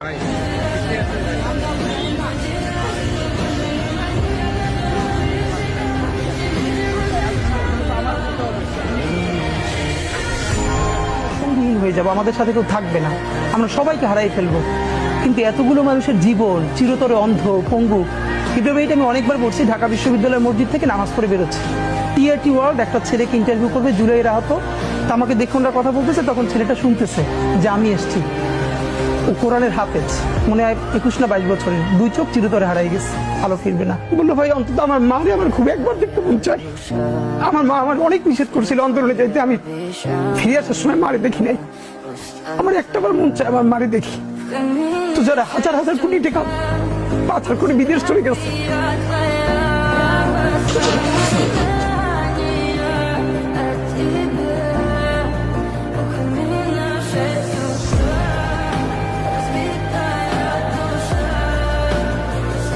হয়ে যাবো, আমাদের সাথে কেউ থাকবে না, আমরা সবাইকে হারাই ফেলবো। কিন্তু এতগুলো মানুষের জীবন চিরতরে অন্ধ পঙ্গু। কিন্তু এটা আমি অনেকবার বলছি, ঢাকা বিশ্ববিদ্যালয়ের মসজিদ থেকে নামাজ পড়ে বেরোচ্ছে। টিআরটি ওয়ার্ল্ড একটা ছেলেকে ইন্টারভিউ করবে, জুলাই আহত। তা আমাকে দেখে ওরা কথা বলতেছে, তখন ছেলেটা শুনতেছে যে আমি এসছি। ও কোরআনের হাফেজ, মনে হয় 21 না 22 বছরের, 2 চোখ চিরতরে হারাই গেছে, আলো ফিরবে না। বললো ভাই অন্তত আমার মারে আমার খুব একবার দেখতে মন চায়। আমার মা আমার অনেক নিষেধ করছিল অন্তরণে যাইতে, আমি ফিরে আসার সময় মারে দেখি নাই। আমার একটাবার মন চায় আমার মারে দেখি। তো যারা হাজার হাজার কোটি টাকা পাচার করে বিদেশ চলে গেছে,